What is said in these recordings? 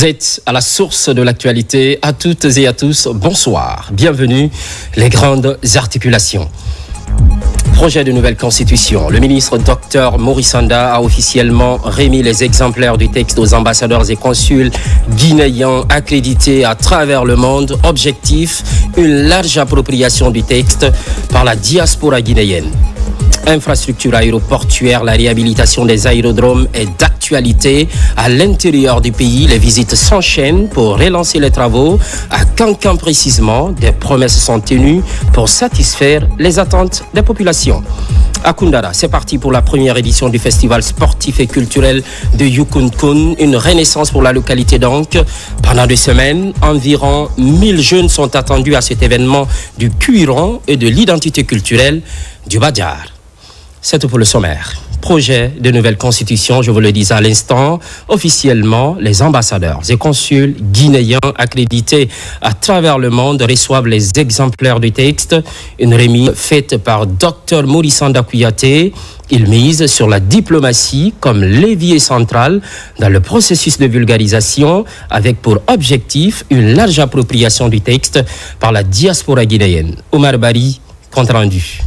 Vous êtes à la source de l'actualité. À toutes et à tous, bonsoir. Bienvenue, les grandes articulations. Projet de nouvelle constitution. Le ministre Dr Maurice Sanda a officiellement remis les exemplaires du texte aux ambassadeurs et consuls guinéens accrédités à travers le monde. Objectif, une large appropriation du texte par la diaspora guinéenne. Infrastructure aéroportuaire, la réhabilitation des aérodromes est d'actualité. À l'intérieur du pays, les visites s'enchaînent pour relancer les travaux. À Kankan précisément, des promesses sont tenues pour satisfaire les attentes des populations. À Koundara, c'est parti pour la première édition du festival sportif et culturel de Yukunkun, une renaissance pour la localité donc. Pendant 2 semaines, environ 1000 jeunes sont attendus à cet événement du cuiron et de l'identité culturelle du Badjar. C'est tout pour le sommaire. Projet de nouvelle constitution, je vous le disais à l'instant, officiellement, les ambassadeurs et consuls guinéens accrédités à travers le monde reçoivent les exemplaires du texte. Une remise faite par Dr Maurice Sanda Kouyaté. Il mise sur la diplomatie comme levier central dans le processus de vulgarisation avec pour objectif une large appropriation du texte par la diaspora guinéenne. Omar Bari, compte rendu.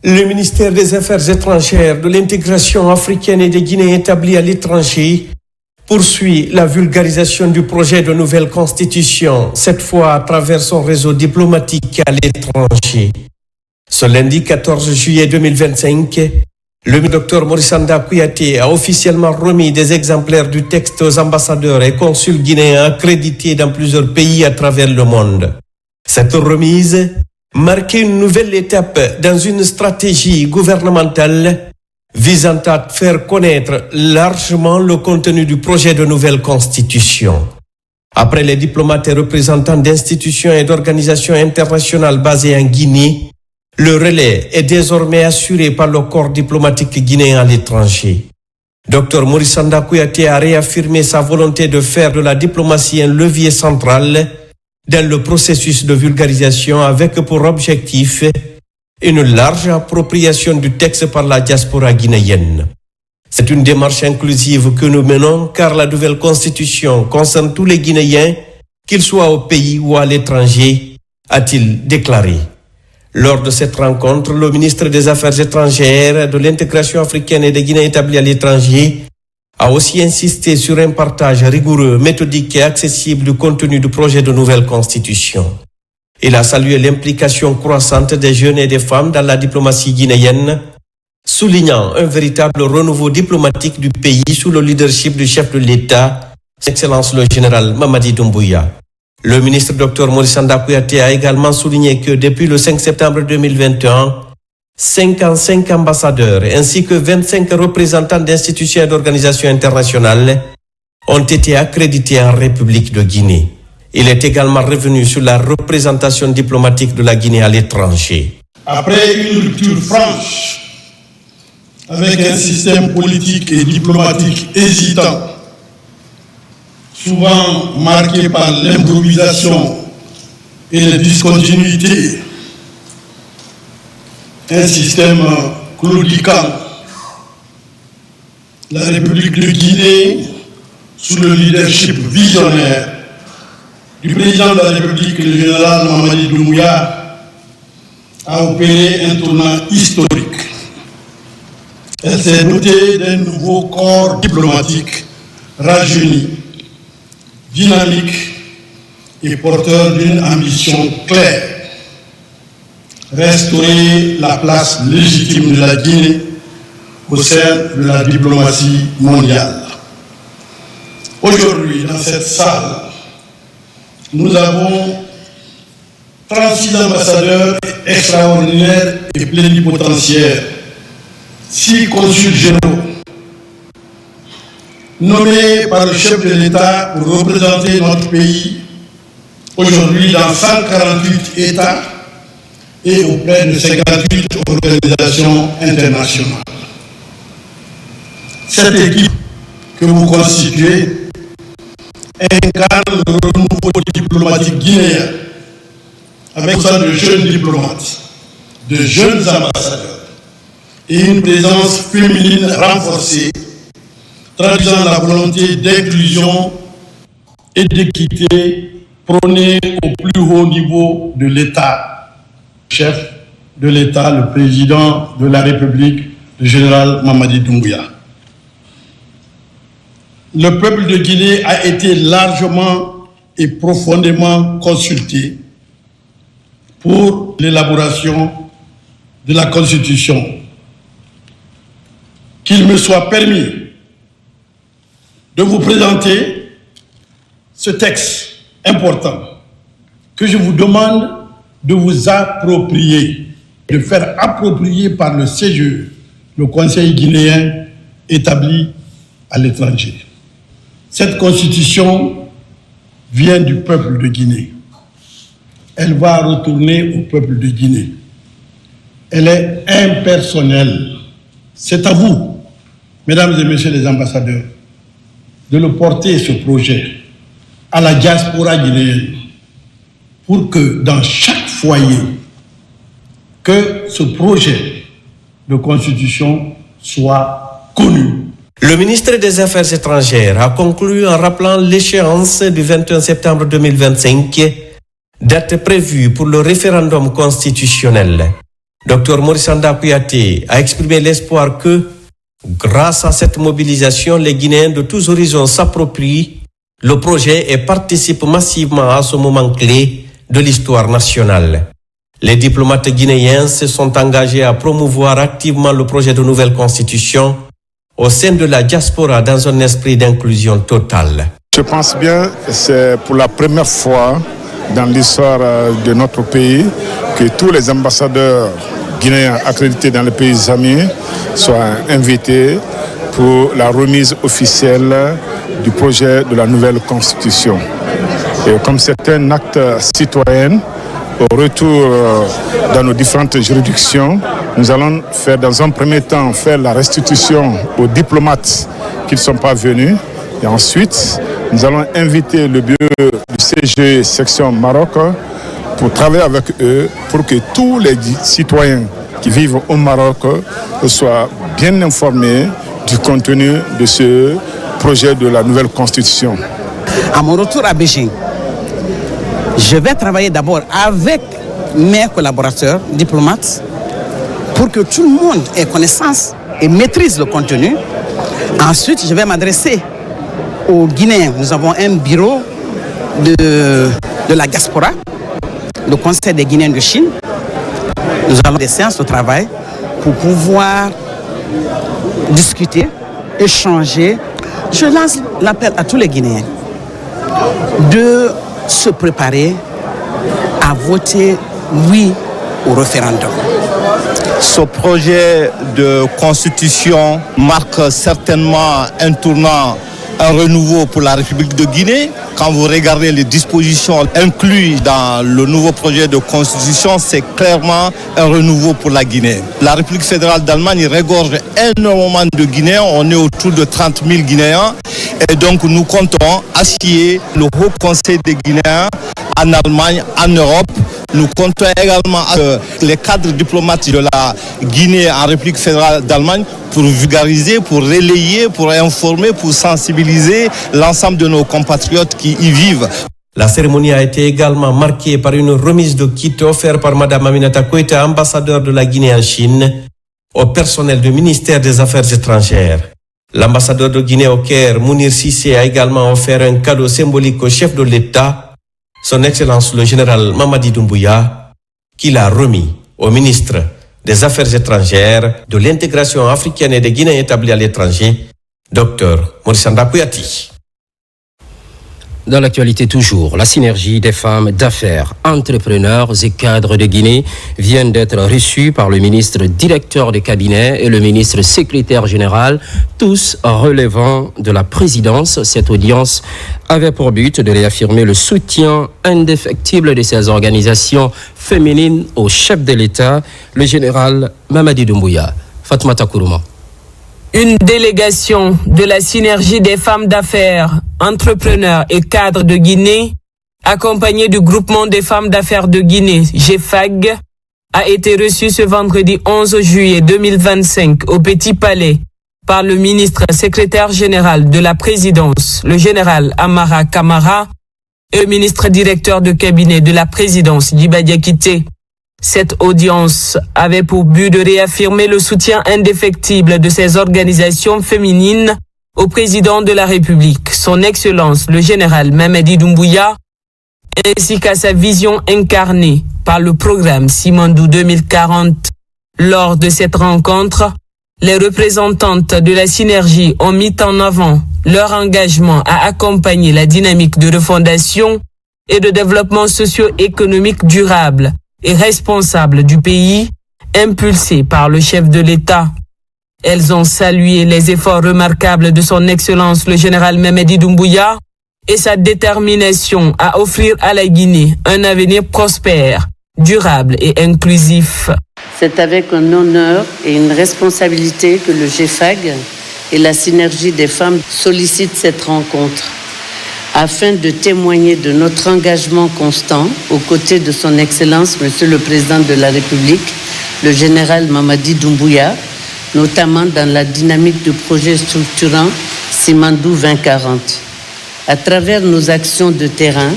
Le ministère des Affaires étrangères, de l'intégration africaine et des Guinéens établis à l'étranger poursuit la vulgarisation du projet de nouvelle constitution, cette fois à travers son réseau diplomatique à l'étranger. Ce lundi 14 juillet 2025, le Dr Maurice Sanda Kouyaté a officiellement remis des exemplaires du texte aux ambassadeurs et consuls guinéens accrédités dans plusieurs pays à travers le monde. Cette remise marquait une nouvelle étape dans une stratégie gouvernementale visant à faire connaître largement le contenu du projet de nouvelle constitution. Après les diplomates et représentants d'institutions et d'organisations internationales basées en Guinée, le relais est désormais assuré par le corps diplomatique guinéen à l'étranger. Dr Maurice Sanda Kouyaté a réaffirmé sa volonté de faire de la diplomatie un levier central dans le processus de vulgarisation avec pour objectif une large appropriation du texte par la diaspora guinéenne. C'est une démarche inclusive que nous menons car la nouvelle constitution concerne tous les Guinéens, qu'ils soient au pays ou à l'étranger, a-t-il déclaré. Lors de cette rencontre, le ministre des Affaires étrangères, de l'intégration africaine et des Guinéens établis à l'étranger a aussi insisté sur un partage rigoureux, méthodique et accessible du contenu du projet de nouvelle constitution. Il a salué l'implication croissante des jeunes et des femmes dans la diplomatie guinéenne, soulignant un véritable renouveau diplomatique du pays sous le leadership du chef de l'État, Son Excellence le général Mamadi Doumbouya. Le ministre Dr Maurice Sanda Kouyaté a également souligné que depuis le 5 septembre 2021, 55 ambassadeurs ainsi que 25 représentants d'institutions et d'organisations internationales ont été accrédités en République de Guinée. Il est également revenu sur la représentation diplomatique de la Guinée à l'étranger. Après une rupture franche avec un système politique et diplomatique hésitant, souvent marqué par l'improvisation et les discontinuités, un système claudiquant, la République de Guinée, sous le leadership visionnaire du président de la République, le général Mamadi Doumbouya, a opéré un tournant historique. Elle s'est dotée d'un nouveau corps diplomatique rajeuni, dynamique et porteur d'une ambition claire: restaurer la place légitime de la Guinée au sein de la diplomatie mondiale. Aujourd'hui, dans cette salle, nous avons 36 ambassadeurs extraordinaires et plénipotentiaires, 6 consuls généraux, nommés par le chef de l'État pour représenter notre pays aujourd'hui dans 148 États et auprès de 58 organisations internationales. Cette équipe que vous constituez incarne le renouveau diplomatique guinéen avec ça de jeunes diplomates, de jeunes ambassadeurs et une présence féminine renforcée, traduisant la volonté d'inclusion et d'équité prônée au plus haut niveau de l'État. Chef de l'État, le président de la République, le général Mamadi Doumbouya. Le peuple de Guinée a été largement et profondément consulté pour l'élaboration de la Constitution. Qu'il me soit permis de vous présenter ce texte important que je vous demande de vous approprier, de faire approprier par le CGE, le Conseil guinéen établi à l'étranger. Cette Constitution vient du peuple de Guinée. Elle va retourner au peuple de Guinée. Elle est impersonnelle. C'est à vous, mesdames et messieurs les ambassadeurs, de le porter, ce projet, à la diaspora guinéenne, pour que dans chaque foyer, que ce projet de constitution soit connu. Le ministre des Affaires étrangères a conclu en rappelant l'échéance du 21 septembre 2025, date prévue pour le référendum constitutionnel. Dr Maurice Anda Kouyaté a exprimé l'espoir que, grâce à cette mobilisation, les Guinéens de tous horizons s'approprient le projet et participent massivement à ce moment clé de l'histoire nationale. Les diplomates guinéens se sont engagés à promouvoir activement le projet de nouvelle constitution au sein de la diaspora dans un esprit d'inclusion totale. Je pense bien que c'est pour la première fois dans l'histoire de notre pays que tous les ambassadeurs guinéens accrédités dans les pays amis soient invités pour la remise officielle du projet de la nouvelle constitution. Et comme c'est un acte citoyen, au retour dans nos différentes juridictions, nous allons faire dans un premier temps la restitution aux diplomates qui ne sont pas venus. Et ensuite, nous allons inviter le bureau du CG section Maroc pour travailler avec eux pour que tous les citoyens qui vivent au Maroc soient bien informés du contenu de ce projet de la nouvelle constitution. À mon retour à Beijing, je vais travailler d'abord avec mes collaborateurs diplomates pour que tout le monde ait connaissance et maîtrise le contenu. Ensuite, je vais m'adresser aux Guinéens. Nous avons un bureau de la diaspora, le Conseil des Guinéens de Chine. Nous avons des séances de travail pour pouvoir discuter, échanger. Je lance l'appel à tous les Guinéens de se préparer à voter oui au référendum. Ce projet de constitution marque certainement un tournant, un renouveau pour la République de Guinée. Quand vous regardez les dispositions incluses dans le nouveau projet de constitution, c'est clairement un renouveau pour la Guinée. La République fédérale d'Allemagne regorge énormément de Guinéens, on est autour de 30 000 Guinéens. Et donc nous comptons assier le Haut Conseil des Guinéens en Allemagne, en Europe. Nous comptons également les cadres diplomates de la Guinée en République fédérale d'Allemagne pour vulgariser, pour relayer, pour informer, pour sensibiliser l'ensemble de nos compatriotes qui y vivent. La cérémonie a été également marquée par une remise de kit offert par Mme Aminata Koïta, ambassadeur de la Guinée en Chine, au personnel du ministère des Affaires étrangères. L'ambassadeur de Guinée au Caire, Mounir Cissé, a également offert un cadeau symbolique au chef de l'État, son Excellence le général Mamadi Doumbouya, qui l'a remis au ministre des Affaires étrangères, de l'intégration africaine et des Guinéens établis à l'étranger, Dr Maurice Anda Kouyaté. Dans l'actualité toujours, la synergie des femmes d'affaires, entrepreneurs et cadres de Guinée vient d'être reçue par le ministre directeur de cabinet et le ministre secrétaire général, tous relevant de la présidence. Cette audience avait pour but de réaffirmer le soutien indéfectible de ces organisations féminines au chef de l'État, le général Mamadi Doumbouya. Fatoumata Kourouma. Une délégation de la synergie des femmes d'affaires, entrepreneurs et cadres de Guinée, accompagnée du groupement des femmes d'affaires de Guinée, GFAG, a été reçue ce vendredi 11 juillet 2025 au Petit Palais par le ministre secrétaire général de la présidence, le général Amara Kamara, et le ministre directeur de cabinet de la présidence, Djiba Diakité. Cette audience avait pour but de réaffirmer le soutien indéfectible de ces organisations féminines au président de la République, son Excellence le général Mamadi Doumbouya, ainsi qu'à sa vision incarnée par le programme Simandou 2040. Lors de cette rencontre, les représentantes de la synergie ont mis en avant leur engagement à accompagner la dynamique de refondation et de développement socio-économique durable et responsable du pays, impulsée par le chef de l'État. Elles ont salué les efforts remarquables de son Excellence le général Mamadi Doumbouya et sa détermination à offrir à la Guinée un avenir prospère, durable et inclusif. C'est avec un honneur et une responsabilité que le GFAG et la synergie des femmes sollicitent cette rencontre afin de témoigner de notre engagement constant aux côtés de son Excellence, Monsieur le Président de la République, le général Mamadi Doumbouya, notamment dans la dynamique de projets structurants Simandou 2040. À travers nos actions de terrain,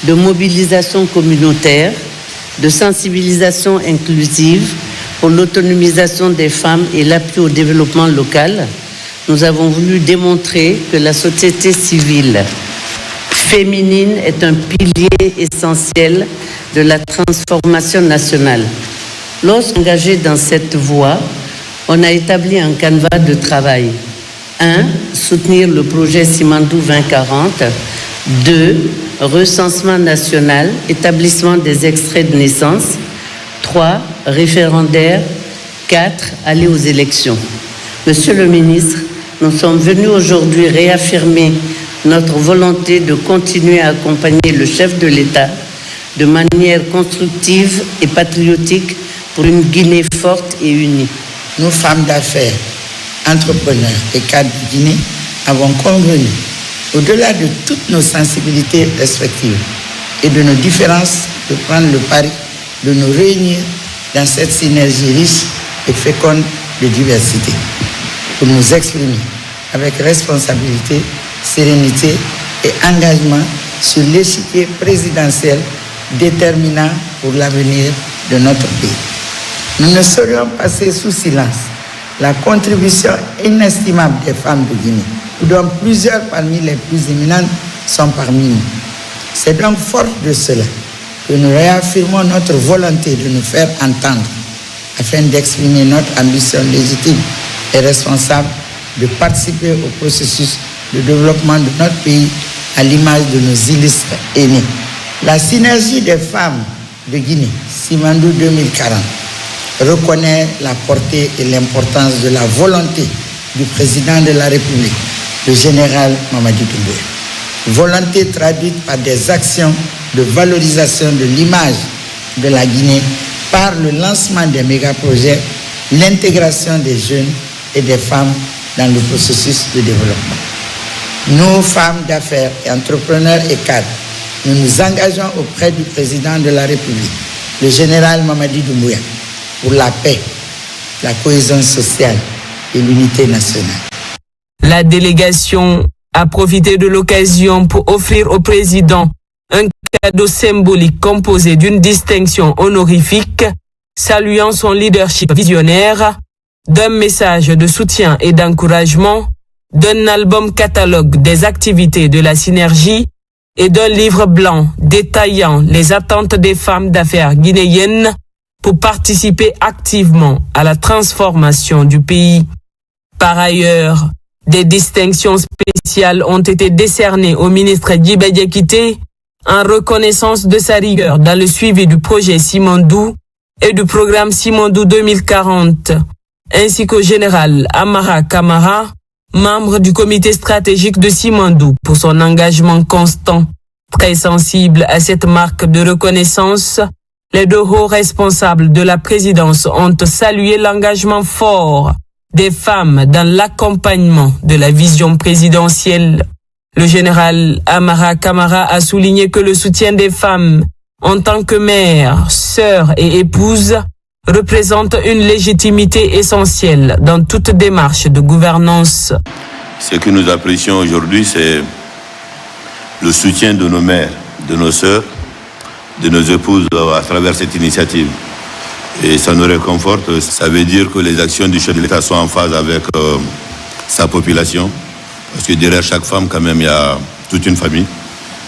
de mobilisation communautaire, de sensibilisation inclusive pour l'autonomisation des femmes et l'appui au développement local, nous avons voulu démontrer que la société civile féminine est un pilier essentiel de la transformation nationale. Lorsqu'engagé dans cette voie, on a établi un canevas de travail. 1. Soutenir le projet Simandou 2040. 2. Recensement national, établissement des extraits de naissance. 3. Référendaire. 4. Aller aux élections. Monsieur le ministre, nous sommes venus aujourd'hui réaffirmer notre volonté de continuer à accompagner le chef de l'État de manière constructive et patriotique pour une Guinée forte et unie. Nous, femmes d'affaires, entrepreneurs et cadres de Guinée, avons convenu, au-delà de toutes nos sensibilités respectives et de nos différences, de prendre le pari de nous réunir dans cette synergie riche et féconde de diversité, pour nous exprimer avec responsabilité, sérénité et engagement sur l'échiquier présidentiel déterminant pour l'avenir de notre pays. Nous ne saurions passer sous silence la contribution inestimable des femmes de Guinée, dont plusieurs parmi les plus éminentes sont parmi nous. C'est donc fort de cela que nous réaffirmons notre volonté de nous faire entendre afin d'exprimer notre ambition légitime et responsable de participer au processus de développement de notre pays à l'image de nos illustres aînés. La synergie des femmes de Guinée, Simandou 2040, reconnaît la portée et l'importance de la volonté du président de la République, le général Mamadi Doumbouya. Volonté traduite par des actions de valorisation de l'image de la Guinée par le lancement des mégaprojets, l'intégration des jeunes et des femmes dans le processus de développement. Nous, femmes d'affaires et entrepreneurs et cadres, nous nous engageons auprès du président de la République, le général Mamadi Doumbouya, pour la paix, la cohésion sociale et l'unité nationale. La délégation a profité de l'occasion pour offrir au président un cadeau symbolique composé d'une distinction honorifique, saluant son leadership visionnaire, d'un message de soutien et d'encouragement, d'un album catalogue des activités de la synergie et d'un livre blanc détaillant les attentes des femmes d'affaires guinéennes pour participer activement à la transformation du pays. Par ailleurs, des distinctions spéciales ont été décernées au ministre Djiba Diakité en reconnaissance de sa rigueur dans le suivi du projet Simandou et du programme Simandou 2040, ainsi qu'au général Amara Kamara, membre du comité stratégique de Simandou, pour son engagement constant. Très sensible à cette marque de reconnaissance, les deux hauts responsables de la présidence ont salué l'engagement fort des femmes dans l'accompagnement de la vision présidentielle. Le général Amara Kamara a souligné que le soutien des femmes en tant que mère, sœur et épouse représente une légitimité essentielle dans toute démarche de gouvernance. Ce que nous apprécions aujourd'hui, c'est le soutien de nos mères, de nos sœurs, de nos épouses à travers cette initiative. Et ça nous réconforte. Ça veut dire que les actions du chef de l'État sont en phase avec sa population. Parce que derrière chaque femme, quand même, il y a toute une famille.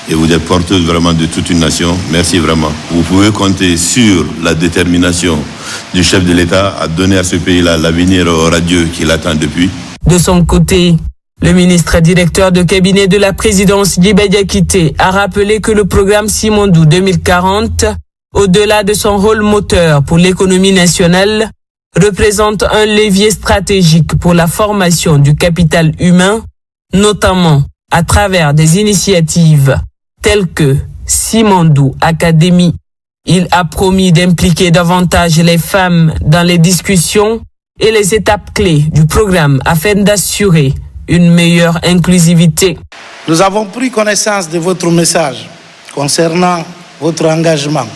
Et vous êtes porteuse vraiment de toute une nation. Merci vraiment. Vous pouvez compter sur la détermination du chef de l'État à donner à ce pays-là l'avenir radieux qu'il attend depuis. De son côté, le ministre directeur de cabinet de la présidence Djiba Diakité a rappelé que le programme Simandou 2040, au-delà de son rôle moteur pour l'économie nationale, représente un levier stratégique pour la formation du capital humain, notamment à travers des initiatives telles que Simandou Academy. Il a promis d'impliquer davantage les femmes dans les discussions et les étapes clés du programme afin d'assurer une meilleure inclusivité. Nous avons pris connaissance de votre message concernant votre engagement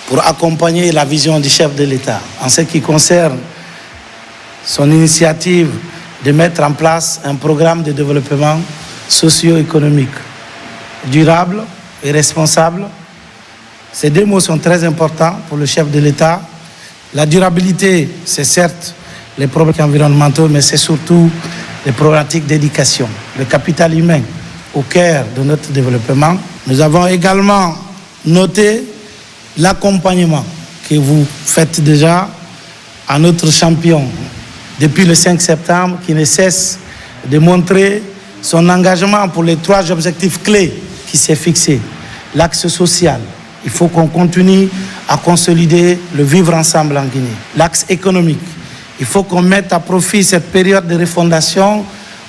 pour accompagner la vision du chef de l'État en ce qui concerne son initiative de mettre en place un programme de développement socio-économique durable et responsable. Ces deux mots sont très importants pour le chef de l'État. La durabilité, c'est certes les problèmes environnementaux, mais c'est surtout les problématiques d'éducation, le capital humain au cœur de notre développement. Nous avons également noté l'accompagnement que vous faites déjà à notre champion depuis le 5 septembre, qui ne cesse de montrer son engagement pour les 3 objectifs clés qui s'est fixé. L'axe social, il faut qu'on continue à consolider le vivre ensemble en Guinée. L'axe économique, il faut qu'on mette à profit cette période de refondation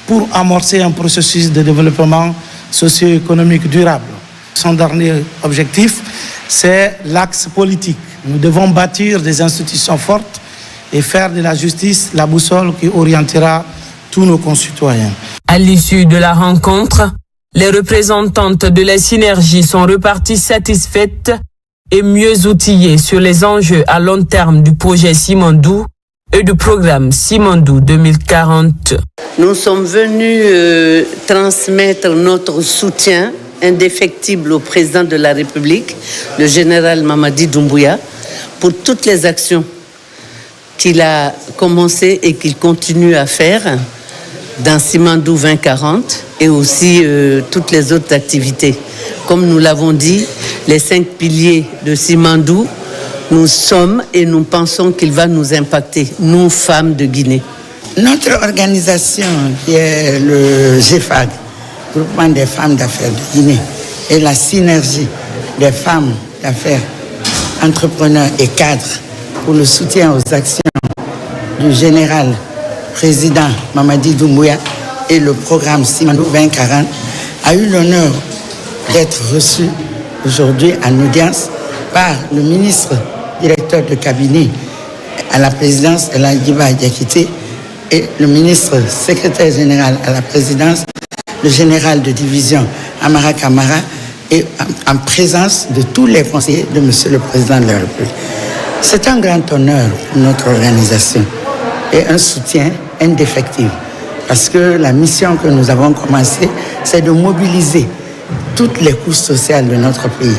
pour amorcer un processus de développement socio-économique durable. Son dernier objectif, c'est l'axe politique. Nous devons bâtir des institutions fortes et faire de la justice la boussole qui orientera tous nos concitoyens. À l'issue de la rencontre, les représentantes de la synergie sont reparties satisfaites et mieux outillées sur les enjeux à long terme du projet Simandou et du programme Simandou 2040. Nous sommes venus transmettre notre soutien indéfectible au président de la République, le général Mamadi Doumbouya, pour toutes les actions qu'il a commencé et qu'il continue à faire dans Simandou 2040 et aussi toutes les autres activités. Comme nous l'avons dit, les 5 piliers de Simandou, nous sommes et nous pensons qu'il va nous impacter, nous, femmes de Guinée. Notre organisation, qui est le GFAG, Groupement des femmes d'affaires de Guinée, et la synergie des femmes d'affaires, entrepreneurs et cadres pour le soutien aux actions du général président Mamadi Doumbouya et le programme Simandou 2040, a eu l'honneur d'être reçu aujourd'hui en audience par le ministre directeur de cabinet à la présidence, Djiba Diakité, et le ministre secrétaire général à la présidence, le général de division Amara Kamara, et en présence de tous les conseillers de Monsieur le Président de la République. C'est un grand honneur pour notre organisation et un soutien indéfectible, parce que la mission que nous avons commencée, c'est de mobiliser toutes les couches sociales de notre pays.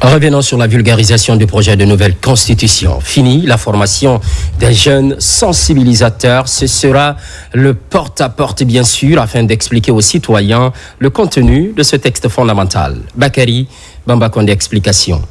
Revenons sur la vulgarisation du projet de nouvelle constitution. Fini la formation des jeunes sensibilisateurs. Ce sera le porte-à-porte, bien sûr, afin d'expliquer aux citoyens le contenu de ce texte fondamental. Bakary Bambakonde, explication.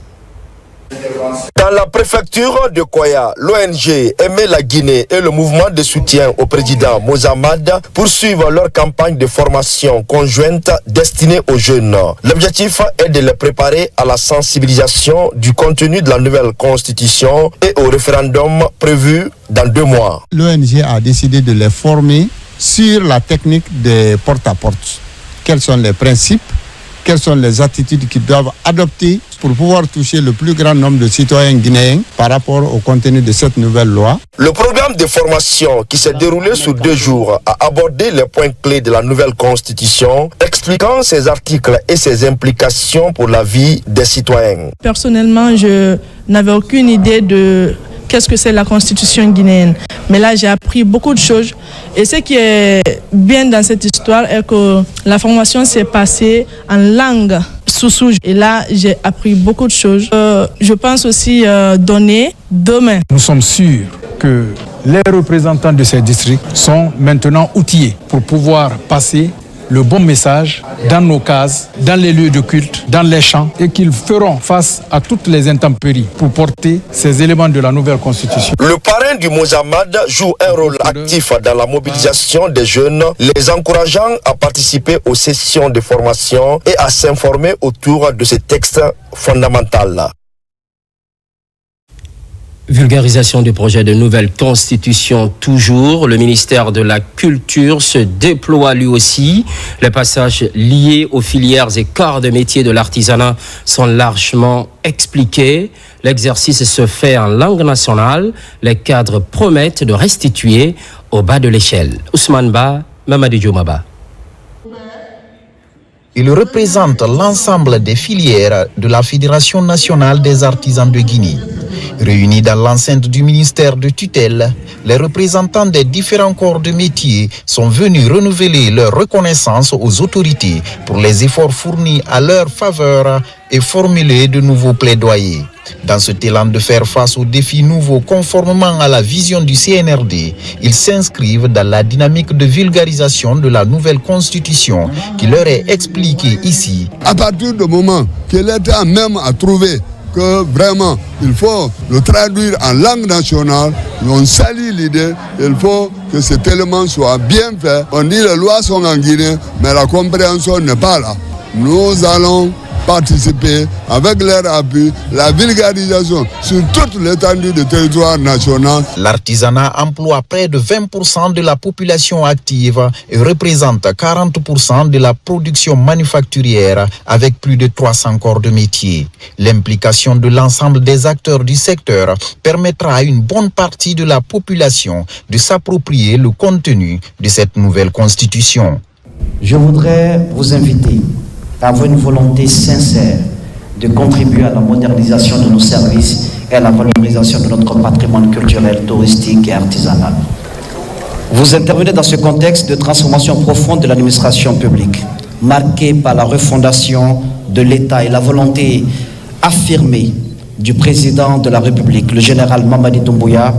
Dans la préfecture de Koya, l'ONG Aimer la Guinée et le mouvement de soutien au président Mohamed poursuivent leur campagne de formation conjointe destinée aux jeunes. L'objectif est de les préparer à la sensibilisation du contenu de la nouvelle constitution et au référendum prévu dans 2 mois. L'ONG a décidé de les former sur la technique des porte-à-porte. Quels sont les principes? Quelles sont les attitudes qu'ils doivent adopter pour pouvoir toucher le plus grand nombre de citoyens guinéens par rapport au contenu de cette nouvelle loi. Le programme de formation qui s'est déroulé sur 2 jours a abordé les points clés de la nouvelle constitution, expliquant ses articles et ses implications pour la vie des citoyens. Personnellement, je n'avais aucune idée de qu'est-ce que c'est la constitution guinéenne. Mais là, j'ai appris beaucoup de choses. Et ce qui est bien dans cette histoire est que la formation s'est passée en langue soussou. Et là, j'ai appris beaucoup de choses. Je pense aussi donner demain. Nous sommes sûrs que les représentants de ces districts sont maintenant outillés pour pouvoir passer le bon message dans nos cases, dans les lieux de culte, dans les champs, et qu'ils feront face à toutes les intempéries pour porter ces éléments de la nouvelle constitution. Le parrain du Mozamad joue un rôle actif dans la mobilisation des jeunes, les encourageant à participer aux sessions de formation et à s'informer autour de ces textes fondamentaux. Vulgarisation du projet de nouvelle constitution toujours. Le ministère de la Culture se déploie lui aussi. Les passages liés aux filières et corps de métier de l'artisanat sont largement expliqués. L'exercice se fait en langue nationale. Les cadres promettent de restituer au bas de l'échelle. Ousmane Ba, Mamadou Djoumaba. Il représente l'ensemble des filières de la Fédération nationale des artisans de Guinée. Réunis dans l'enceinte du ministère de tutelle, les représentants des différents corps de métier sont venus renouveler leur reconnaissance aux autorités pour les efforts fournis à leur faveur et formuler de nouveaux plaidoyers. Dans ce élan de faire face aux défis nouveaux conformément à la vision du CNRD, ils s'inscrivent dans la dynamique de vulgarisation de la nouvelle constitution qui leur est expliquée ici. À partir du moment que l'État même a trouvé que vraiment il faut le traduire en langue nationale, on salue l'idée, il faut que cet élément soit bien fait. On dit les lois sont en Guinée, mais la compréhension n'est pas là. Nous allons participer avec leur appui, la vulgarisation sur toute l'étendue du territoire national. L'artisanat emploie près de 20% de la population active et représente 40% de la production manufacturière avec plus de 300 corps de métier. L'implication de l'ensemble des acteurs du secteur permettra à une bonne partie de la population de s'approprier le contenu de cette nouvelle constitution. Je voudrais vous inviter à avoir une volonté sincère de contribuer à la modernisation de nos services et à la valorisation de notre patrimoine culturel, touristique et artisanal. Vous intervenez dans ce contexte de transformation profonde de l'administration publique, marqué par la refondation de l'État et la volonté affirmée du président de la République, le général Mamadi Doumbouya,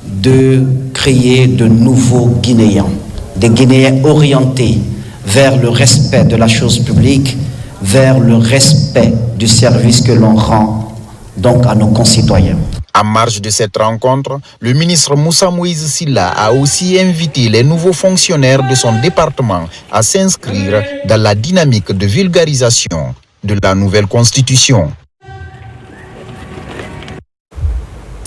de créer de nouveaux Guinéens, des Guinéens orientés vers le respect de la chose publique, vers le respect du service que l'on rend donc à nos concitoyens. En marge de cette rencontre, le ministre Moussa Moïse Silla a aussi invité les nouveaux fonctionnaires de son département à s'inscrire dans la dynamique de vulgarisation de la nouvelle constitution.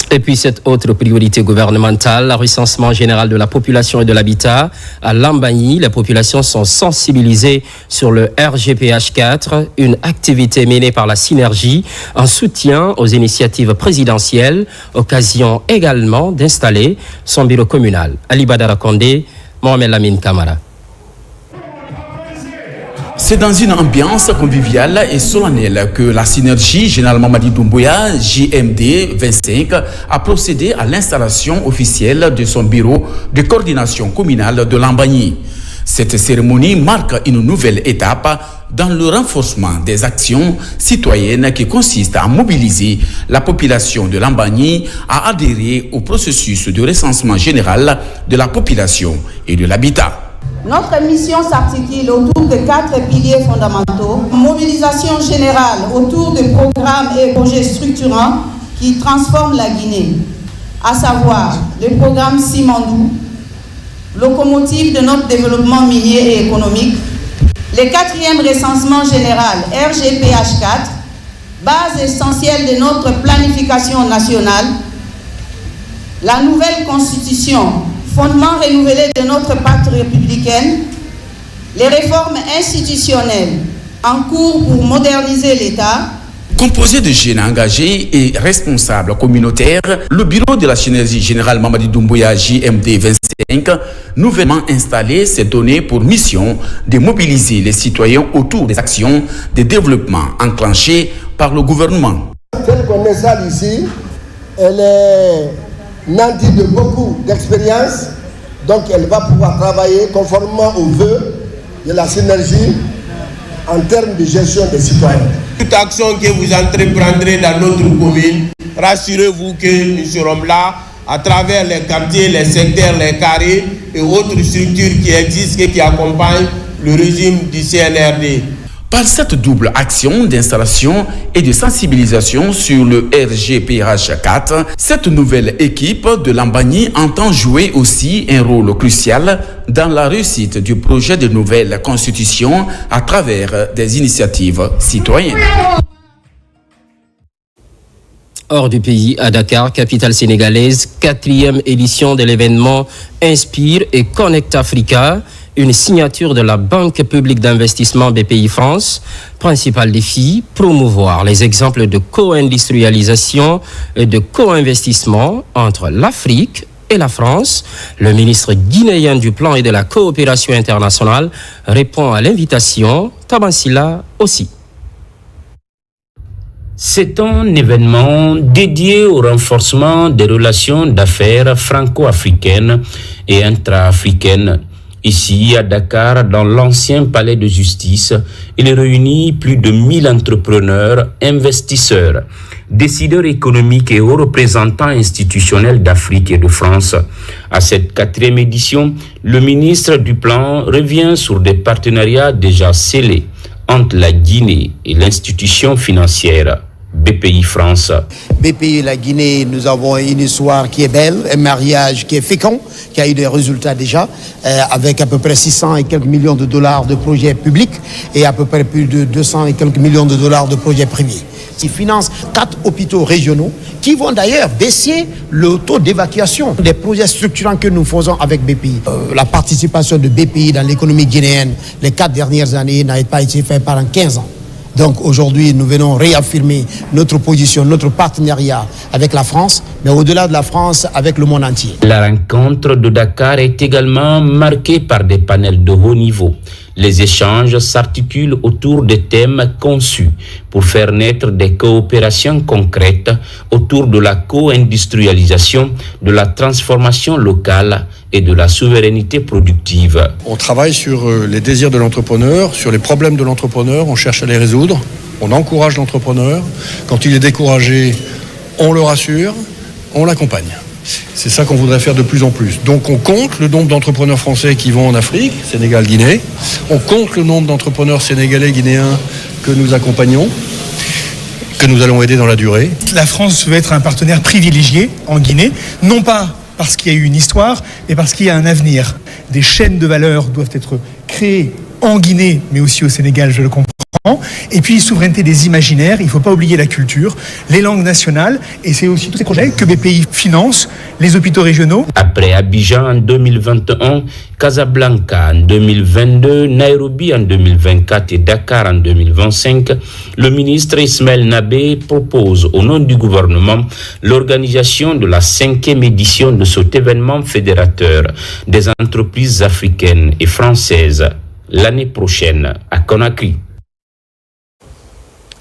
Et puis cette autre priorité gouvernementale, le recensement général de la population et de l'habitat. À Lambagny, les populations sont sensibilisées sur le RGPH4, une activité menée par la Synergie en soutien aux initiatives présidentielles, occasion également d'installer son bureau communal. Ali Badara Kondé, Mohamed Lamine Kamara. C'est dans une ambiance conviviale et solennelle que la Synergie Général Mamadi Doumbouya, JMD 25, a procédé à l'installation officielle de son bureau de coordination communale de Lambagny. Cette cérémonie marque une nouvelle étape dans le renforcement des actions citoyennes qui consistent à mobiliser la population de Lambagny à adhérer au processus de recensement général de la population et de l'habitat. Notre mission s'articule autour de 4 piliers fondamentaux. Mobilisation générale autour de programmes et projets structurants qui transforment la Guinée, à savoir le programme Simandou, locomotive de notre développement minier et économique, le 4e recensement général RGPH4, base essentielle de notre planification nationale, la nouvelle constitution, fondement renouvelé de notre pacte républicaine, les réformes institutionnelles en cours pour moderniser l'État, Composé de jeunes engagés et responsables communautaires, le bureau de la synergie générale Mamadi Doumbouya JMD 25, nouvellement installé, s'est donné pour mission de mobiliser les citoyens autour des actions de développement enclenchées par le gouvernement. Celle qu'on installe ici, elle est nantie de beaucoup d'expérience, donc elle va pouvoir travailler conformément aux vœux de la synergie en termes de gestion des citoyens. Toute action que vous entreprendrez dans notre commune, rassurez-vous que nous serons là à travers les quartiers, les secteurs, les carrés et autres structures qui existent et qui accompagnent le régime du CNRD. Par cette double action d'installation et de sensibilisation sur le RGPH 4, cette nouvelle équipe de Lambani entend jouer aussi un rôle crucial dans la réussite du projet de nouvelle constitution à travers des initiatives citoyennes. Hors du pays, à Dakar, capitale sénégalaise, 4e édition de l'événement Inspire et Connect Africa, une signature de la Banque publique d'investissement BPI France. Principal défi, promouvoir les exemples de co-industrialisation et de co-investissement entre l'Afrique et la France. Le ministre guinéen du Plan et de la Coopération internationale répond à l'invitation. Tabansila aussi. C'est un événement dédié au renforcement des relations d'affaires franco-africaines et intra-africaines. Ici, à Dakar, dans l'ancien palais de justice, il réunit plus de 1000 entrepreneurs, investisseurs, décideurs économiques et hauts représentants institutionnels d'Afrique et de France. À cette 4e édition, le ministre du Plan revient sur des partenariats déjà scellés entre la Guinée et l'institution financière BPI France. BPI et la Guinée, nous avons une histoire qui est belle, un mariage qui est fécond, qui a eu des résultats déjà, avec à peu près 600 et quelques millions de dollars de projets publics et à peu près plus de 200 et quelques millions de dollars de projets privés. Ils financent 4 hôpitaux régionaux qui vont d'ailleurs baisser le taux d'évacuation des projets structurants que nous faisons avec BPI. La participation de BPI dans l'économie guinéenne les 4 dernières années n'a pas été faite pendant 15 ans. Donc aujourd'hui, nous venons réaffirmer notre position, notre partenariat avec la France, mais au-delà de la France, avec le monde entier. La rencontre de Dakar est également marquée par des panels de haut niveau. Les échanges s'articulent autour de thèmes conçus pour faire naître des coopérations concrètes autour de la co-industrialisation, de la transformation locale et de la souveraineté productive. On travaille sur les désirs de l'entrepreneur, sur les problèmes de l'entrepreneur, on cherche à les résoudre, on encourage l'entrepreneur. Quand il est découragé, on le rassure, on l'accompagne. C'est ça qu'on voudrait faire de plus en plus. Donc on compte le nombre d'entrepreneurs français qui vont en Afrique, Sénégal, Guinée. On compte le nombre d'entrepreneurs sénégalais, guinéens que nous accompagnons, que nous allons aider dans la durée. La France veut être un partenaire privilégié en Guinée, non pas parce qu'il y a eu une histoire, mais parce qu'il y a un avenir. Des chaînes de valeur doivent être créées en Guinée, mais aussi au Sénégal, je le comprends. Et puis, souveraineté des imaginaires, il ne faut pas oublier la culture, les langues nationales, et c'est aussi tous ces projets que BPI finance, les hôpitaux régionaux. Après Abidjan en 2021, Casablanca en 2022, Nairobi en 2024 et Dakar en 2025, le ministre Ismaël Nabé propose au nom du gouvernement l'organisation de la 5e édition de cet événement fédérateur des entreprises africaines et françaises l'année prochaine à Conakry.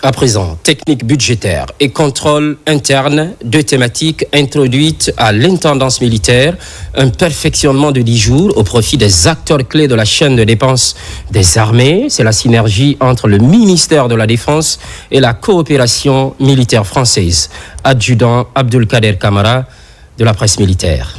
À présent, technique budgétaire et contrôle interne, 2 thématiques introduites à l'intendance militaire, un perfectionnement de 10 jours au profit des acteurs clés de la chaîne de dépenses des armées. C'est la synergie entre le ministère de la Défense et la coopération militaire française. Adjudant Abdulkader Kamara de la presse militaire.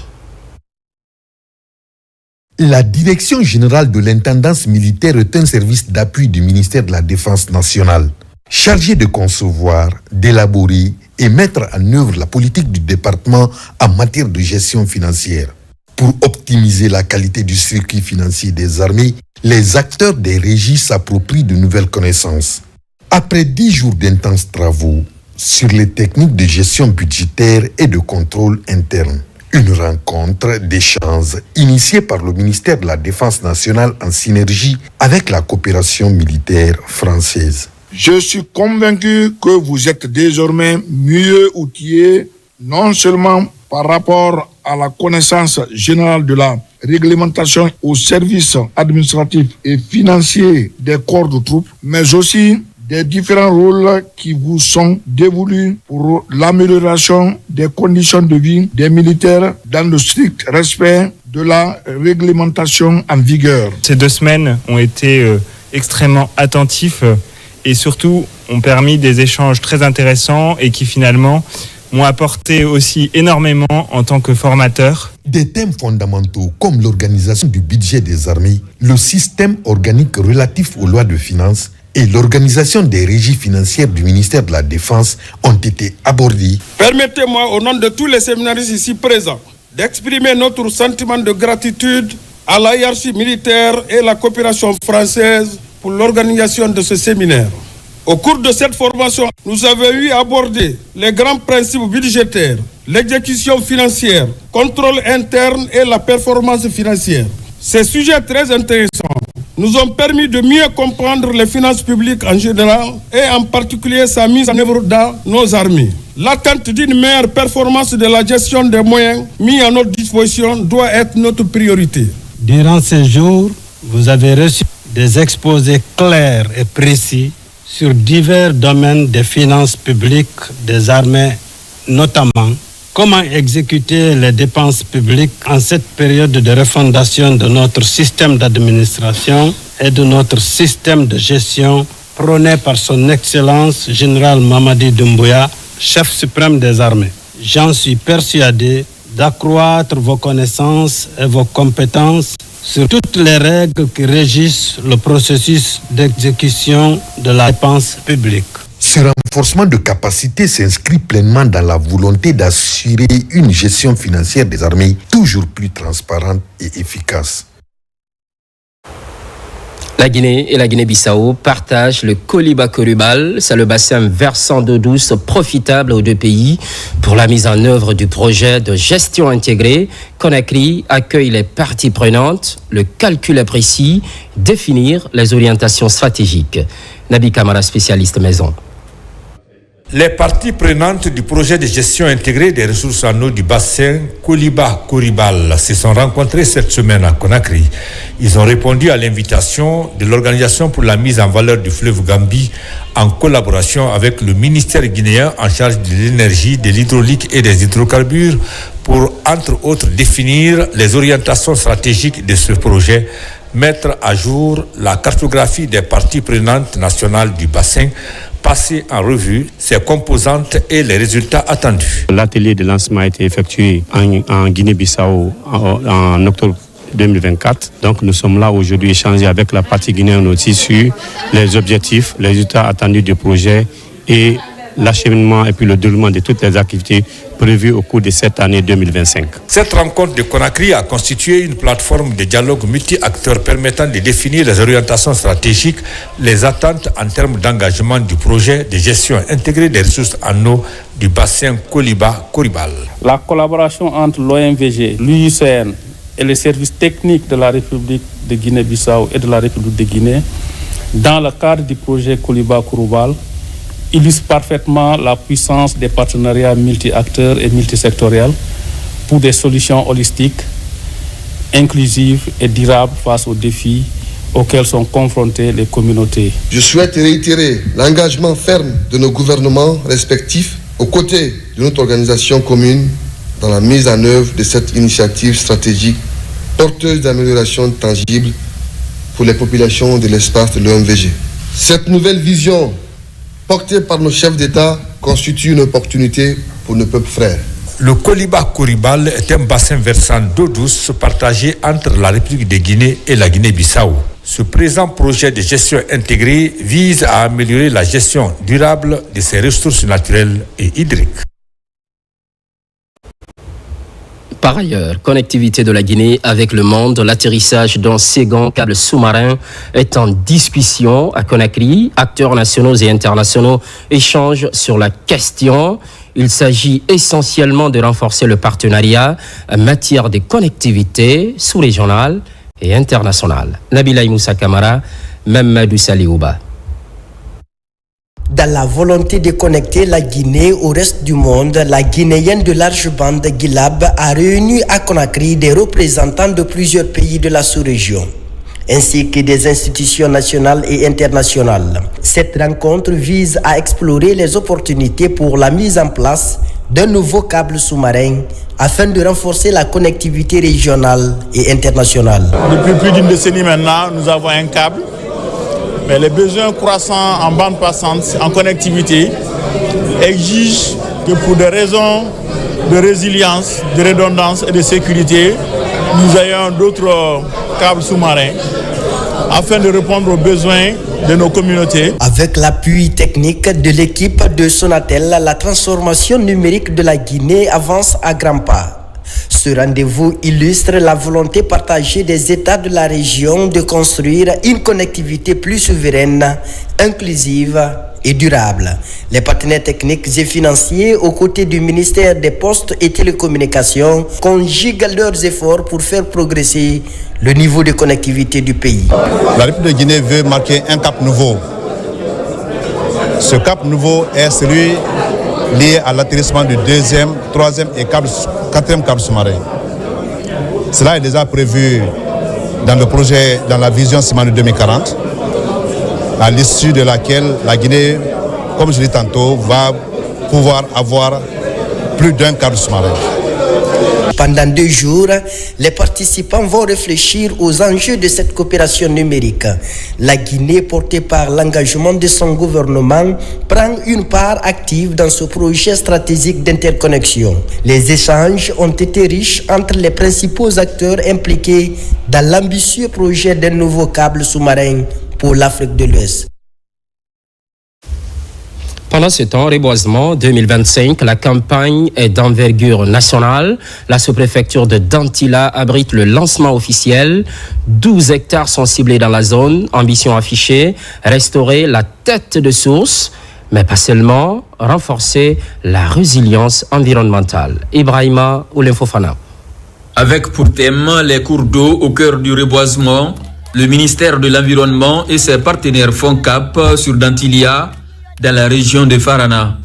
La Direction générale de l'intendance militaire est un service d'appui du ministère de la Défense nationale, chargé de concevoir, d'élaborer et mettre en œuvre la politique du département en matière de gestion financière. Pour optimiser la qualité du circuit financier des armées, les acteurs des régies s'approprient de nouvelles connaissances. Après 10 jours d'intenses travaux sur les techniques de gestion budgétaire et de contrôle interne, une rencontre d'échange initiée par le ministère de la Défense nationale en synergie avec la coopération militaire française. Je suis convaincu que vous êtes désormais mieux outillés, non seulement par rapport à la connaissance générale de la réglementation au service administratif et financier des corps de troupes, mais aussi des différents rôles qui vous sont dévolus pour l'amélioration des conditions de vie des militaires dans le strict respect de la réglementation en vigueur. Ces 2 semaines ont été extrêmement attentifs et surtout ont permis des échanges très intéressants et qui finalement m'ont apporté aussi énormément en tant que formateur. Des thèmes fondamentaux comme l'organisation du budget des armées, le système organique relatif aux lois de finances et l'organisation des régies financières du ministère de la Défense ont été abordés. Permettez-moi, au nom de tous les séminaristes ici présents, d'exprimer notre sentiment de gratitude à la hiérarchie militaire et la coopération française pour l'organisation de ce séminaire. Au cours de cette formation, nous avons eu à aborder les grands principes budgétaires, l'exécution financière, contrôle interne et la performance financière. Ces sujets très intéressants nous ont permis de mieux comprendre les finances publiques en général et en particulier sa mise en œuvre dans nos armées. L'attente d'une meilleure performance de la gestion des moyens mis à notre disposition doit être notre priorité. Durant ces jours, vous avez reçu des exposés clairs et précis sur divers domaines des finances publiques des armées, notamment comment exécuter les dépenses publiques en cette période de refondation de notre système d'administration et de notre système de gestion prôné par son Excellence Général Mamadi Doumbouya, chef suprême des armées. J'en suis persuadé d'accroître vos connaissances et vos compétences sur toutes les règles qui régissent le processus d'exécution de la dépense publique. Ce renforcement de capacité s'inscrit pleinement dans la volonté d'assurer une gestion financière des armées toujours plus transparente et efficace. La Guinée et la Guinée-Bissau partagent le Koliba-Korubal. C'est le bassin versant d'eau douce profitable aux deux pays pour la mise en œuvre du projet de gestion intégrée. Conakry accueille les parties prenantes. Le calcul est précis, définir les orientations stratégiques. Nabi Kamara, spécialiste maison. Les parties prenantes du projet de gestion intégrée des ressources en eau du bassin Koliba-Korubal se sont rencontrées cette semaine à Conakry. Ils ont répondu à l'invitation de l'Organisation pour la mise en valeur du fleuve Gambie en collaboration avec le ministère guinéen en charge de l'énergie, de l'hydraulique et des hydrocarbures pour, entre autres, définir les orientations stratégiques de ce projet, mettre à jour la cartographie des parties prenantes nationales du bassin, passer en revue ses composantes et les résultats attendus. L'atelier de lancement a été effectué en Guinée-Bissau en octobre 2024. Donc nous sommes là aujourd'hui échanger avec la partie guinéenne aussi sur les objectifs, les résultats attendus du projet et l'acheminement et puis le déroulement de toutes les activités prévues au cours de cette année 2025. Cette rencontre de Conakry a constitué une plateforme de dialogue multi-acteurs permettant de définir les orientations stratégiques, les attentes en termes d'engagement du projet de gestion intégrée des ressources en eau du bassin Koliba-Korubal. La collaboration entre l'OMVG, l'UICN et les services techniques de la République de Guinée-Bissau et de la République de Guinée dans le cadre du projet Koliba-Korubal illustre parfaitement la puissance des partenariats multi-acteurs et multisectoriels pour des solutions holistiques, inclusives et durables face aux défis auxquels sont confrontées les communautés. Je souhaite réitérer l'engagement ferme de nos gouvernements respectifs aux côtés de notre organisation commune dans la mise en œuvre de cette initiative stratégique porteuse d'améliorations tangibles pour les populations de l'espace de l'OMVG. Cette nouvelle vision porté par nos chefs d'État constitue une opportunité pour nos peuples frères. Le Koliba-Korubal est un bassin versant d'eau douce partagé entre la République de Guinée et la Guinée-Bissau. Ce présent projet de gestion intégrée vise à améliorer la gestion durable de ces ressources naturelles et hydriques. Par ailleurs, connectivité de la Guinée avec le monde, l'atterrissage d'un second câble sous-marin est en discussion à Conakry. Acteurs nationaux et internationaux échangent sur la question. Il s'agit essentiellement de renforcer le partenariat en matière de connectivité sous-régionale et internationale. Nabila Moussa Kamara, Mamadou Saliouba. Dans la volonté de connecter la Guinée au reste du monde, la Guinéenne de large bande Guilab a réuni à Conakry des représentants de plusieurs pays de la sous-région, ainsi que des institutions nationales et internationales. Cette rencontre vise à explorer les opportunités pour la mise en place d'un nouveau câble sous-marin afin de renforcer la connectivité régionale et internationale. Depuis plus d'une décennie maintenant, nous avons un câble, mais les besoins croissants en bande passante, en connectivité, exigent que pour des raisons de résilience, de redondance et de sécurité, nous ayons d'autres câbles sous-marins afin de répondre aux besoins de nos communautés. Avec l'appui technique de l'équipe de Sonatel, la transformation numérique de la Guinée avance à grands pas. Ce rendez-vous illustre la volonté partagée des États de la région de construire une connectivité plus souveraine, inclusive et durable. Les partenaires techniques et financiers aux côtés du ministère des Postes et Télécommunications conjuguent leurs efforts pour faire progresser le niveau de connectivité du pays. La République de Guinée veut marquer un cap nouveau. Ce cap nouveau est celui lié à l'atterrissement du 2e, 3e et 4e câble sous-marin. Cela est déjà prévu dans le projet, dans la vision Simanu 2040, à l'issue de laquelle la Guinée, comme je l'ai dit tantôt, va pouvoir avoir plus d'un câble sous-marin. Pendant 2 jours, les participants vont réfléchir aux enjeux de cette coopération numérique. La Guinée, portée par l'engagement de son gouvernement, prend une part active dans ce projet stratégique d'interconnexion. Les échanges ont été riches entre les principaux acteurs impliqués dans l'ambitieux projet d'un nouveau câble sous-marin pour l'Afrique de l'Ouest. Pendant ce temps, reboisement 2025, la campagne est d'envergure nationale. La sous-préfecture de Dantila abrite le lancement officiel. 12 hectares sont ciblés dans la zone. Ambition affichée, restaurer la tête de source, mais pas seulement, renforcer la résilience environnementale. Ibrahima Oulenfofana. Avec pour thème les cours d'eau au cœur du reboisement, le ministère de l'Environnement et ses partenaires font cap sur Dantilia, dans la région de Farana.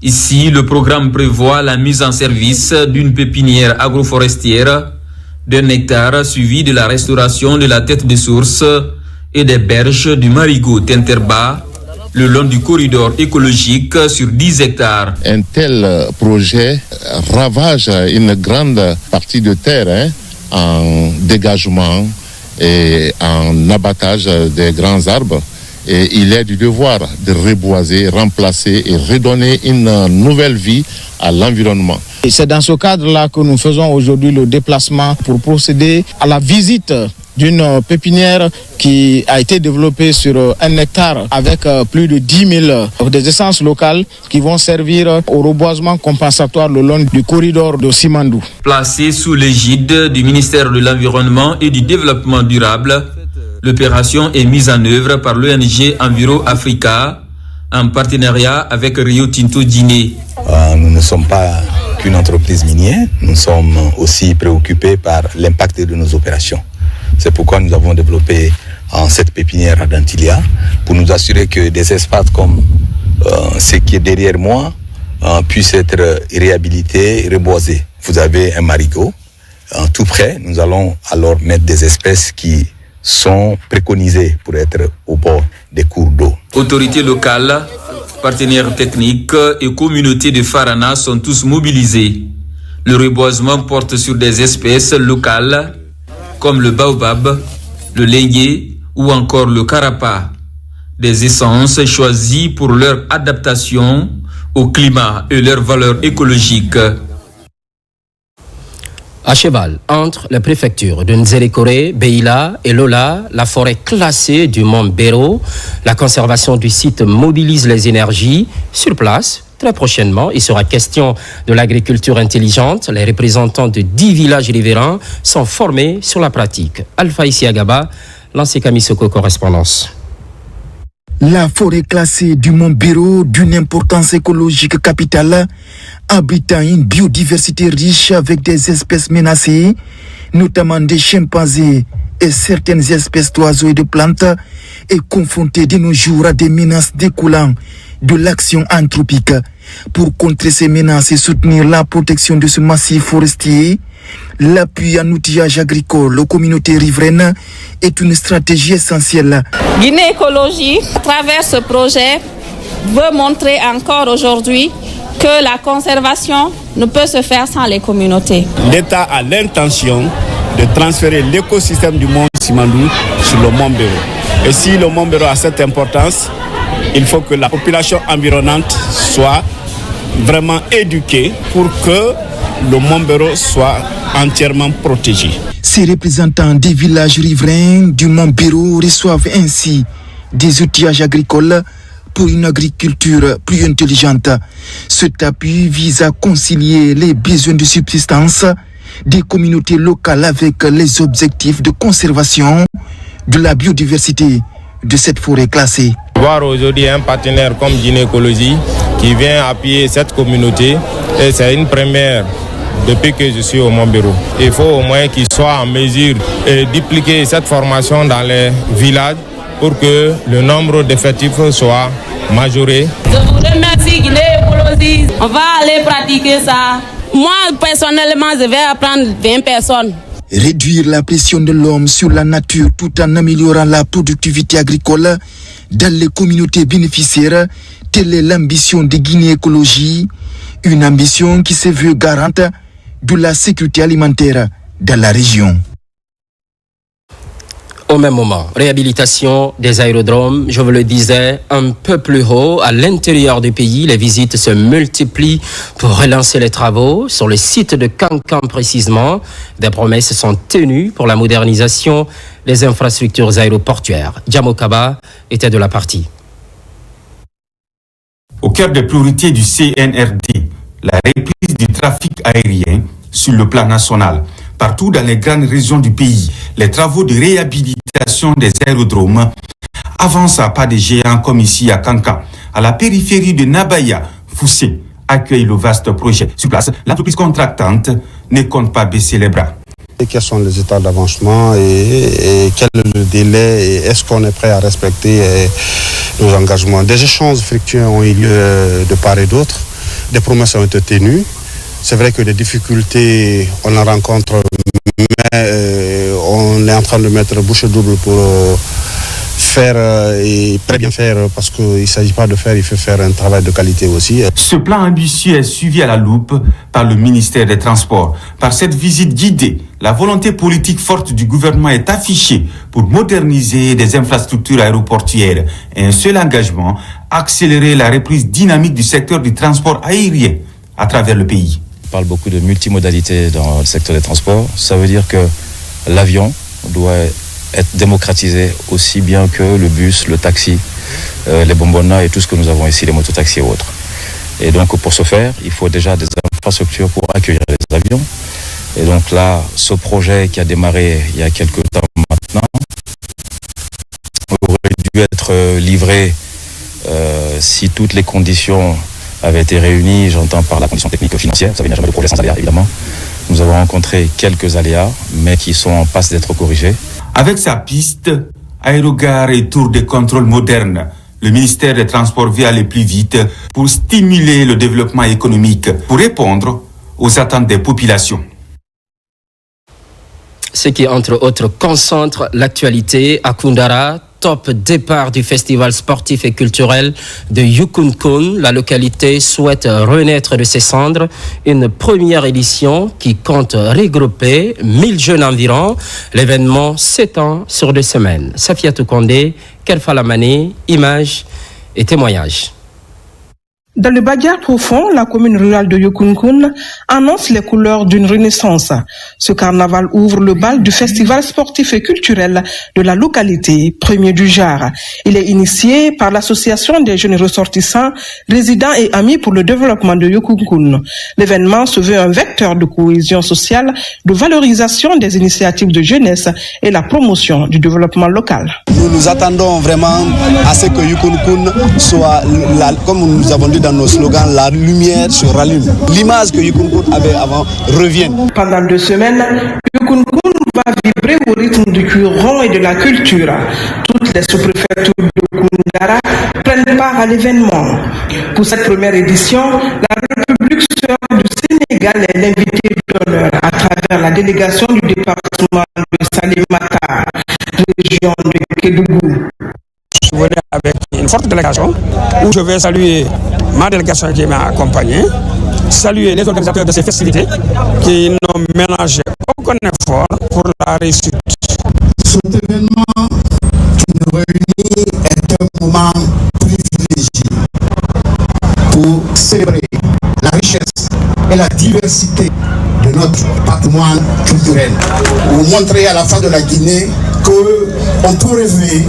Ici, le programme prévoit la mise en service d'une pépinière agroforestière d'1 hectare suivi de la restauration de la tête de source et des berges du Marigot Tenterba le long du corridor écologique sur 10 hectares. Un tel projet ravage une grande partie de terre en dégagement et en abattage des grands arbres. Et il est du devoir de reboiser, remplacer et redonner une nouvelle vie à l'environnement. Et c'est dans ce cadre-là que nous faisons aujourd'hui le déplacement pour procéder à la visite d'une pépinière qui a été développée sur 1 hectare avec plus de 10 000 des essences locales qui vont servir au reboisement compensatoire le long du corridor de Simandou. Placé sous l'égide du ministère de l'Environnement et du Développement durable, l'opération est mise en œuvre par l'ONG Enviro Africa en partenariat avec Rio Tinto Guinée. Nous ne sommes pas qu'une entreprise minière, nous sommes aussi préoccupés par l'impact de nos opérations. C'est pourquoi nous avons développé cette pépinière à Dantilia pour nous assurer que des espaces comme ce qui est derrière moi puissent être réhabilités et reboisés. Vous avez un marigot tout près, nous allons alors mettre des espèces qui sont préconisées pour être au bord des cours d'eau. Autorités locales, partenaires techniques et communautés de Farana sont tous mobilisés. Le reboisement porte sur des espèces locales comme le baobab, le lengué ou encore le carapa. Des essences choisies pour leur adaptation au climat et leur valeur écologique. À cheval entre les préfectures de Nzérékoré, Beila et Lola, la forêt classée du mont Béro, la conservation du site mobilise les énergies sur place. Très prochainement, il sera question de l'agriculture intelligente. Les représentants de 10 villages riverains sont formés sur la pratique. Alpha Isiagaba, Lancé Kamisoko, correspondance. La forêt classée du mont Béro, d'une importance écologique capitale, abritant une biodiversité riche avec des espèces menacées, notamment des chimpanzés et certaines espèces d'oiseaux et de plantes, est confrontée de nos jours à des menaces découlant de l'action anthropique. Pour contrer ces menaces et soutenir la protection de ce massif forestier, l'appui en outillage agricole aux communautés riveraines est une stratégie essentielle. Guinée Écologie, à travers ce projet, veut montrer encore aujourd'hui que la conservation ne peut se faire sans les communautés. L'État a l'intention de transférer l'écosystème du mont Simandou sur le mont Béro. Et si le mont Béro a cette importance, il faut que la population environnante soit vraiment éduquée pour que le mont Béro soit entièrement protégé. Ces représentants des villages riverains du mont Béro reçoivent ainsi des outillages agricoles pour une agriculture plus intelligente. Cet appui vise à concilier les besoins de subsistance des communautés locales avec les objectifs de conservation de la biodiversité de cette forêt classée. Voir aujourd'hui un partenaire comme Guinée Écologie qui vient appuyer cette communauté, et c'est une première depuis que je suis au Mont Béro. Il faut au moins qu'ils soient en mesure de dupliquer cette formation dans les villages pour que le nombre d'effectifs soit majoré. Je vous remercie Guinée Écologie. On va aller pratiquer ça. Moi, personnellement, je vais apprendre 20 personnes. Réduire la pression de l'homme sur la nature tout en améliorant la productivité agricole dans les communautés bénéficiaires, telle est l'ambition de Guinée Écologie, une ambition qui se veut garante de la sécurité alimentaire dans la région. Au même moment, réhabilitation des aérodromes, je vous le disais, un peu plus haut, à l'intérieur du pays, les visites se multiplient pour relancer les travaux. Sur le site de Kankan précisément, des promesses sont tenues pour la modernisation des infrastructures aéroportuaires. Djamo Kaba était de la partie. Au cœur des priorités du CNRD, la reprise du trafic aérien sur le plan national. Partout dans les grandes régions du pays, les travaux de réhabilitation des aérodromes avancent à pas de géants comme ici à Kankan. À la périphérie de Nabaya, Foussé accueille le vaste projet. Sur place, l'entreprise contractante ne compte pas baisser les bras. Et quels sont les états d'avancement et quel est le délai et est-ce qu'on est prêt à respecter nos engagements? Des échanges fructueux ont eu lieu de part et d'autre, des promesses ont été tenues. C'est vrai que des difficultés, on en rencontre, mais on est en train de mettre bouche double pour faire et très bien faire, parce qu'il ne s'agit pas de faire, il faut faire un travail de qualité aussi. Ce plan ambitieux est suivi à la loupe par le ministère des Transports. Par cette visite guidée, la volonté politique forte du gouvernement est affichée pour moderniser des infrastructures aéroportuaires et un seul engagement, accélérer la reprise dynamique du secteur du transport aérien à travers le pays. On parle beaucoup de multimodalité dans le secteur des transports. Ça veut dire que l'avion doit être démocratisé aussi bien que le bus, le taxi, les bonbonnas et tout ce que nous avons ici, les mototaxis et autres. Et donc pour ce faire, il faut déjà des infrastructures pour accueillir les avions. Et donc là, ce projet qui a démarré il y a quelques temps maintenant aurait dû être livré si toutes les conditions avaient été réunies, j'entends par la condition technique et financière, ça veut dire jamais de projet sans aléas évidemment. Nous avons rencontré quelques aléas, mais qui sont en passe d'être corrigés. Avec sa piste, aérogare et tour de contrôle moderne, le ministère des Transports veut aller plus vite pour stimuler le développement économique, pour répondre aux attentes des populations. Ce qui, entre autres, concentre l'actualité à Koundara. Top départ du festival sportif et culturel de Yukunkun. La localité souhaite renaître de ses cendres. Une première édition qui compte regrouper 1000 jeunes environ. L'événement s'étend sur 2 semaines. Safiatou Kondé, Kelfa Lamane, images et témoignages. Dans le Badiar profond, la commune rurale de Yukunkun annonce les couleurs d'une renaissance. Ce carnaval ouvre le bal du festival sportif et culturel de la localité, premier du genre. Il est initié par l'association des jeunes ressortissants, résidents et amis pour le développement de Yukunkun. L'événement se veut un vecteur de cohésion sociale, de valorisation des initiatives de jeunesse et la promotion du développement local. Nous nous attendons vraiment à ce que Yukunkun soit, comme nous avons dit dans nos slogans, la lumière se rallume. L'image que Yukunkun avait avant revient. Pendant 2 semaines, Yukunkun va vibrer au rythme du cuir rond et de la culture. Toutes les sous-préfectures de Koundara prennent prennent part à l'événement. Pour cette première édition, la République sœur du Sénégal est l'invité d'honneur à travers la délégation du département de Salémata, région de Kédougou. Je venais avec une forte délégation où je vais saluer ma délégation qui m'a accompagné, saluer les organisateurs de ces festivités qui n'ont ménagé aucun effort pour la réussite. Cet événement qui nous réunit est un moment privilégié pour célébrer la richesse et la diversité de notre patrimoine culturel. Pour montrer à la fin de la Guinée qu'on peut rêver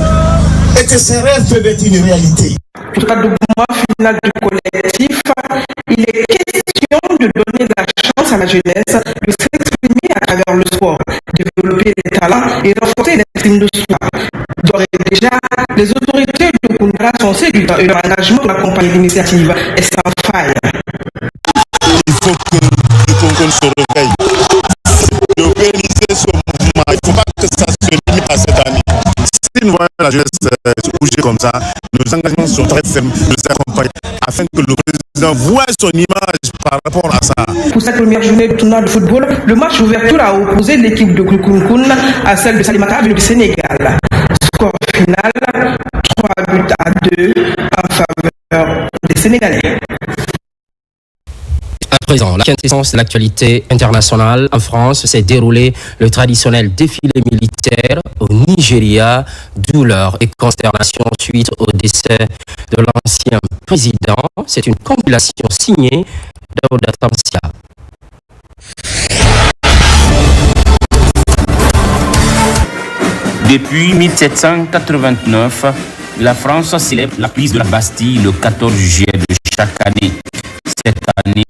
et que ces rêves peuvent être une réalité. Pour le mouvement final du collectif, il est question de donner la chance à la jeunesse de s'exprimer à travers le sport, développer les talents et renforcer l'estime de soi. D'ores et déjà, les autorités de Koundra sont séduites et leur engagement pour accompagner l'initiative est sans faille. Il faut que le Congo se réveille. De organiser ce mouvement, il ne faut pas que ça se limite à cette année. Si nous voyons la jeunesse se bouger comme ça, nos engagements sont très fermes, nous accompagnons afin que le président voit son image par rapport à ça. Pour cette première journée du tournoi de football, le match d'ouverture a opposé l'équipe de Koukoun à celle de Salimata du Sénégal. Score final 3-2 en faveur des Sénégalais. À présent, la quintessence de l'actualité internationale en France s'est déroulé le traditionnel défilé militaire au Nigeria, douleur et consternation suite au décès de l'ancien président. C'est une compilation signée d'Aouda Tamsia. Depuis 1789, la France célèbre la prise de la Bastille le 14 juillet de chaque année. Cette année,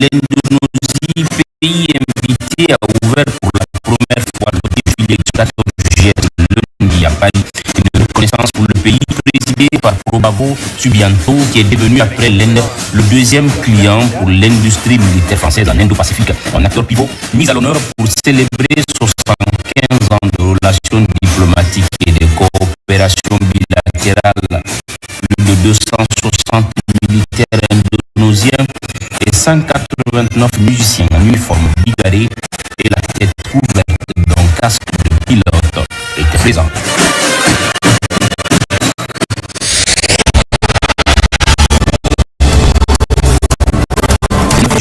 l'Indonésie, pays invité, a ouvert pour la première fois le défilé du 14 juillet lundi à Paris. Une reconnaissance pour le pays présidé par Probavo Subianto, qui est devenu après l'Inde le deuxième client pour l'industrie militaire française en Indo-Pacifique. Un acteur pivot mis à l'honneur pour célébrer 75 ans de relations diplomatiques et de coopération bilatérale. Plus de 260 militaires indonésiens et 189 musiciens en uniforme bigarré et la tête couverte d'un casque de pilote étaient présents.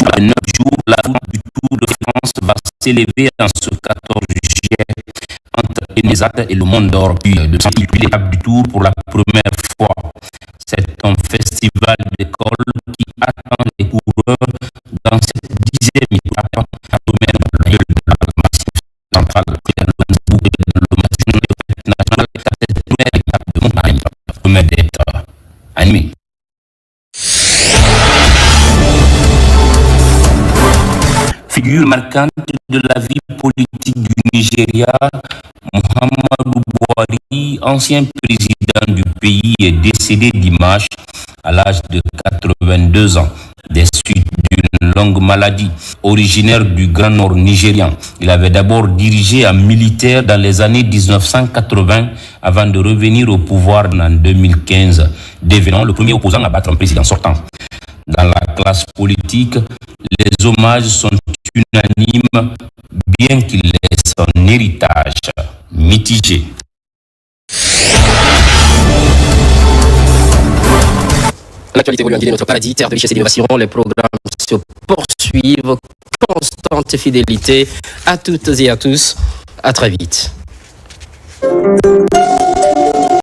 Après 9 jours, la route du Tour de France va s'élever en ce 14 juillet entre Enezat et le Mont d'Or, puis de s'enquiller l'étape du Tour pour la première fois. C'est un festival d'école qui attend les coureurs dans cette 10e étape à domaine de la gueule de la massif central près de Luxembourg et de l'Omatisme national est à cette première étape de montagne, promet d'être animée. Figure marquante de la vie politique du Nigeria, Muhammadu Buhari, ancien président du pays, est décédé dimanche à l'âge de 82 ans, des suites d'une longue maladie. Originaire du Grand Nord nigérian, il avait d'abord dirigé un militaire dans les années 1980 avant de revenir au pouvoir en 2015, devenant le premier opposant à battre un président sortant. Dans la classe politique, les hommages sont unanimes, bien qu'il laisse un héritage mitigé. L'actualité évolue en Guinée, notre paradis, terre de richesse et d'innovation. Les programmes se poursuivent. Constante fidélité à toutes et à tous. À très vite.